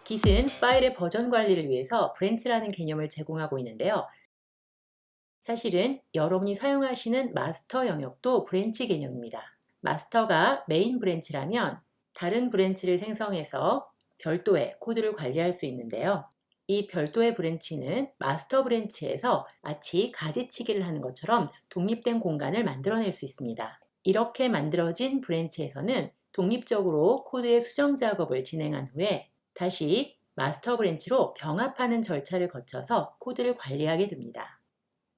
Git은 파일의 버전 관리를 위해서 브랜치라는 개념을 제공하고 있는데요. 사실은 여러분이 사용하시는 마스터 영역도 브랜치 개념입니다. 마스터가 메인 브랜치라면 다른 브랜치를 생성해서 별도의 코드를 관리할 수 있는데요. 이 별도의 브랜치는 마스터 브랜치에서 마치 가지치기를 하는 것처럼 독립된 공간을 만들어낼 수 있습니다. 이렇게 만들어진 브랜치에서는 독립적으로 코드의 수정 작업을 진행한 후에 다시 마스터 브랜치로 병합하는 절차를 거쳐서 코드를 관리하게 됩니다.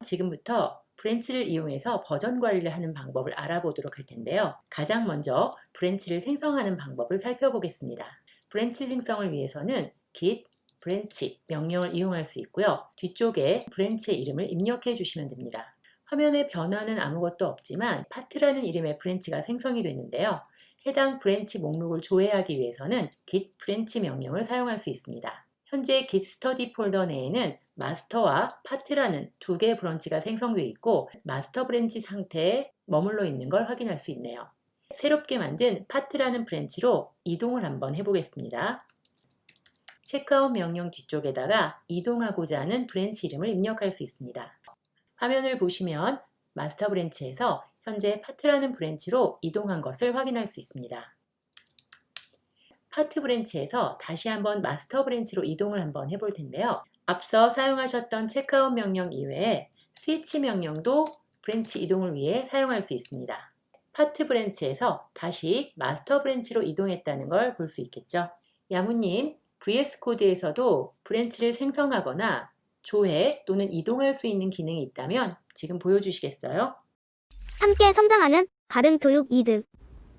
지금부터 브랜치를 이용해서 버전 관리를 하는 방법을 알아보도록 할 텐데요. 가장 먼저 브랜치를 생성하는 방법을 살펴보겠습니다. 브랜치 생성을 위해서는 git branch 명령을 이용할 수 있고요. 뒤쪽에 브랜치의 이름을 입력해 주시면 됩니다. 화면에 변화는 아무것도 없지만 파트라는 이름의 브랜치가 생성이 됐는데요. 해당 브랜치 목록을 조회하기 위해서는 git branch 명령을 사용할 수 있습니다. 현재 git study 폴더 내에는 마스터와 파트라는 두 개의 브런치가 생성되어 있고 마스터 브랜치 상태에 머물러 있는 걸 확인할 수 있네요. 새롭게 만든 파트라는 브랜치로 이동을 한번 해보겠습니다. 체크아웃 명령 뒤쪽에다가 이동하고자 하는 브랜치 이름을 입력할 수 있습니다. 화면을 보시면 마스터 브랜치에서 현재 파트라는 브랜치로 이동한 것을 확인할 수 있습니다. 파트 브랜치에서 다시 한번 마스터 브랜치로 이동을 한번 해볼 텐데요. 앞서 사용하셨던 체크아웃 명령 이외에 스위치 명령도 브랜치 이동을 위해 사용할 수 있습니다. 파트 브랜치에서 다시 마스터 브랜치로 이동했다는 걸 볼 수 있겠죠. 야무님, VS 코드에서도 브랜치를 생성하거나 조회 또는 이동할 수 있는 기능이 있다면 지금 보여주시겠어요? 함께 성장하는 바른 교육 2등.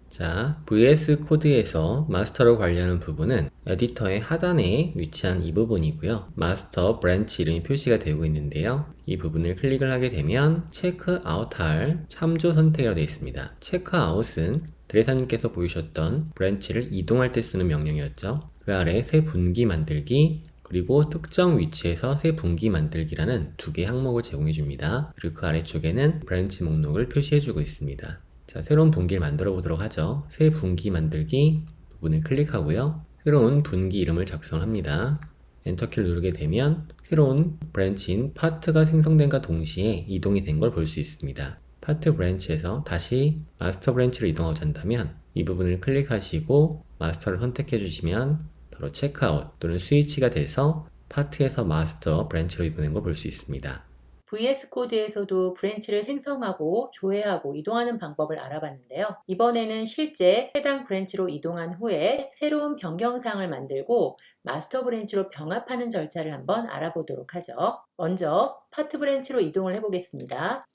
자, VS 코드에서 마스터로 관리하는 부분은 에디터의 하단에 위치한 이 부분이고요. 마스터 브랜치 이름이 표시가 되고 있는데요. 이 부분을 클릭을 하게 되면 체크아웃할 참조 선택이라고 되어 있습니다. 체크아웃은 드레사님께서 보이셨던 브랜치를 이동할 때 쓰는 명령이었죠. 그 아래 새 분기 만들기, 그리고 특정 위치에서 새 분기 만들기라는 두 개의 항목을 제공해 줍니다. 그리고 그 아래쪽에는 브랜치 목록을 표시해 주고 있습니다. 자, 새로운 분기를 만들어 보도록 하죠. 새 분기 만들기 부분을 클릭하고요. 새로운 분기 이름을 작성합니다. 엔터키를 누르게 되면 새로운 브랜치인 파트가 생성된과 동시에 이동이 된 걸 볼 수 있습니다. 파트 브랜치에서 다시 마스터 브랜치로 이동하고자 한다면 이 부분을 클릭하시고 마스터를 선택해 주시면 바로 체크아웃 또는 스위치가 돼서 파트에서 마스터 브랜치로 이동된 걸 볼 수 있습니다. VS 코드에서도 브랜치를 생성하고 조회하고 이동하는 방법을 알아봤는데요. 이번에는 실제 해당 브랜치로 이동한 후에 새로운 변경사항을 만들고 마스터 브랜치로 병합하는 절차를 한번 알아보도록 하죠. 먼저 파트 브랜치로 이동을 해보겠습니다.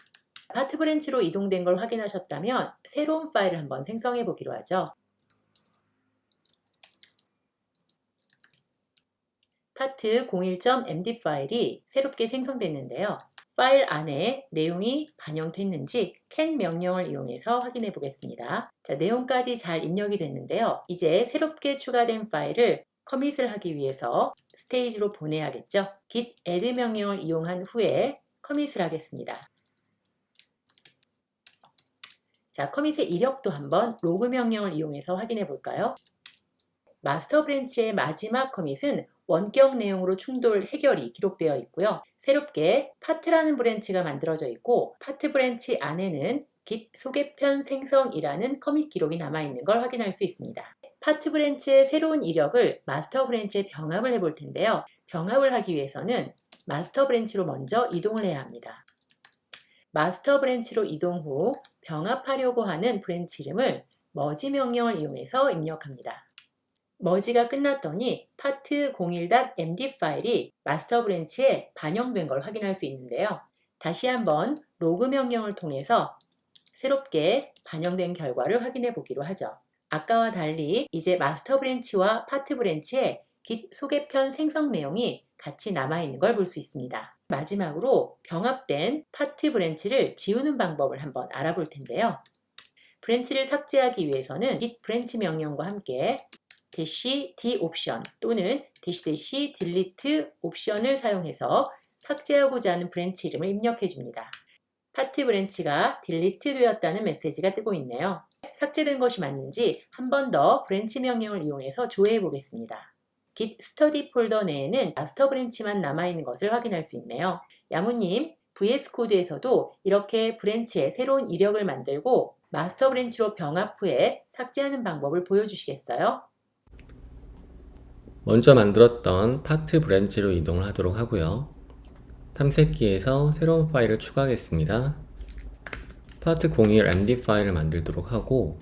파트 브랜치로 이동된 걸 확인하셨다면 새로운 파일을 한번 생성해 보기로 하죠. 파트 01.md 파일이 새롭게 생성됐는데요. 파일 안에 내용이 반영됐는지 can 명령을 이용해서 확인해 보겠습니다. 자, 내용까지 잘 입력이 됐는데요. 이제 새롭게 추가된 파일을 커밋을 하기 위해서 스테이지로 보내야겠죠. git add 명령을 이용한 후에 커밋을 하겠습니다. 자, 커밋의 이력도 한번 로그 명령을 이용해서 확인해 볼까요? 마스터 브랜치의 마지막 커밋은 원격 내용으로 충돌 해결이 기록되어 있고요. 새롭게 파트라는 브랜치가 만들어져 있고 파트 브랜치 안에는 git 소개편 생성이라는 커밋 기록이 남아있는 걸 확인할 수 있습니다. 파트 브랜치의 새로운 이력을 마스터 브랜치에 병합을 해볼 텐데요. 병합을 하기 위해서는 마스터 브랜치로 먼저 이동을 해야 합니다. 마스터 브랜치로 이동 후 병합하려고 하는 브랜치 이름을 머지 명령을 이용해서 입력합니다. 머지가 끝났더니 파트 01.md 파일이 마스터 브랜치에 반영된 걸 확인할 수 있는데요. 다시 한번 로그 명령을 통해서 새롭게 반영된 결과를 확인해 보기로 하죠. 아까와 달리 이제 마스터 브랜치와 파트 브랜치에 git 소개편 생성 내용이 같이 남아있는 걸 볼 수 있습니다. 마지막으로 병합된 파트 브랜치를 지우는 방법을 한번 알아볼 텐데요. 브랜치를 삭제하기 위해서는 git 브랜치 명령과 함께 -d 옵션 또는 -delete 옵션을 사용해서 삭제하고자 하는 브랜치 이름을 입력해 줍니다. 파트 브랜치가 딜리트 되었다는 메시지가 뜨고 있네요. 삭제된 것이 맞는지 한 번 더 브랜치 명령을 이용해서 조회해 보겠습니다. Git 스터디 폴더 내에는 마스터 브랜치만 남아있는 것을 확인할 수 있네요. 야무님, VS 코드에서도 이렇게 브랜치에 새로운 이력을 만들고 마스터 브랜치로 병합 후에 삭제하는 방법을 보여주시겠어요? 먼저 만들었던 파트 브랜치로 이동을 하도록 하고요. 탐색기에서 새로운 파일을 추가하겠습니다. 파트 01 MD 파일을 만들도록 하고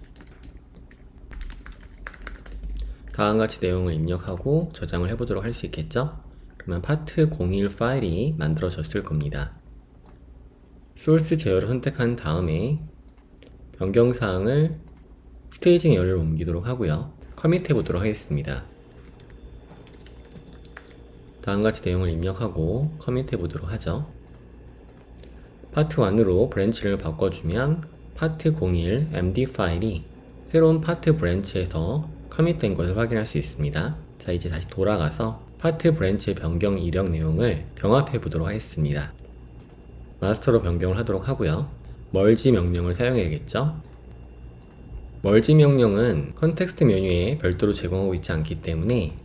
다음과 같이 내용을 입력하고 저장을 해보도록 할 수 있겠죠? 그러면 파트 01 파일이 만들어졌을 겁니다. 소스 제어를 선택한 다음에 변경사항을 스테이징 에어리로 옮기도록 하고요. 커밋해 보도록 하겠습니다. 다음과 같이 내용을 입력하고 커밋해 보도록 하죠. 파트 1으로 브랜치를 바꿔주면 파트 01 MD 파일이 새로운 파트 브랜치에서 커밋된 것을 확인할 수 있습니다. 자, 이제 다시 돌아가서 파트 브랜치의 변경 이력 내용을 병합해 보도록 하겠습니다. 마스터로 변경을 하도록 하고요. 멀지 명령을 사용해야겠죠. 멀지 명령은 컨텍스트 메뉴에 별도로 제공하고 있지 않기 때문에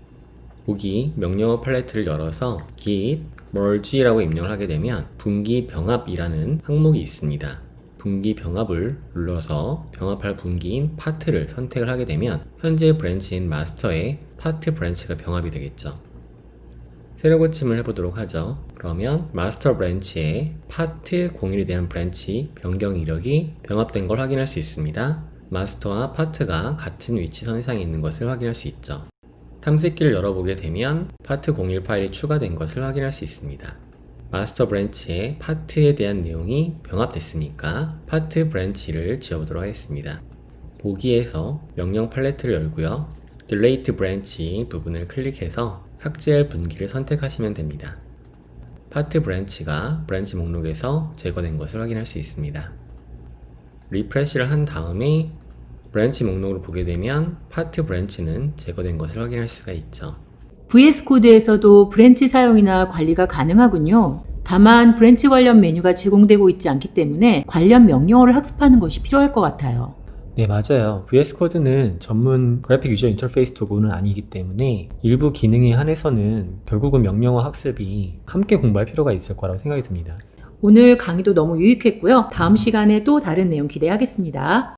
보기 명령어 팔레트를 열어서 git merge라고 입력을 하게 되면 분기 병합이라는 항목이 있습니다. 분기 병합을 눌러서 병합할 분기인 파트를 선택을 하게 되면 현재 브랜치인 마스터의 파트 브랜치가 병합이 되겠죠. 새로 고침을 해보도록 하죠. 그러면 마스터 브랜치에 파트 01에 대한 브랜치 변경 이력이 병합된 걸 확인할 수 있습니다. 마스터와 파트가 같은 위치 선상에 있는 것을 확인할 수 있죠. 탐색기를 열어보게 되면 파트 01 파일이 추가된 것을 확인할 수 있습니다. 마스터 브랜치에 파트에 대한 내용이 병합됐으니까 파트 브랜치를 지워보도록 하겠습니다. 보기에서 명령 팔레트를 열고요. Delete branch 부분을 클릭해서 삭제할 분기를 선택하시면 됩니다. 파트 브랜치가 브랜치 목록에서 제거된 것을 확인할 수 있습니다. 리프레시를 한 다음에 브랜치 목록을 보게 되면 파트 브랜치는 제거된 것을 확인할 수가 있죠. VS 코드에서도 브랜치 사용이나 관리가 가능하군요. 다만 브랜치 관련 메뉴가 제공되고 있지 않기 때문에 관련 명령어를 학습하는 것이 필요할 것 같아요. 네, 맞아요. VS 코드는 전문 그래픽 유저 인터페이스 도구는 아니기 때문에 일부 기능에 한해서는 결국은 명령어 학습이 함께 공부할 필요가 있을 거라고 생각이 듭니다. 오늘 강의도 너무 유익했고요. 다음 시간에 또 다른 내용 기대하겠습니다.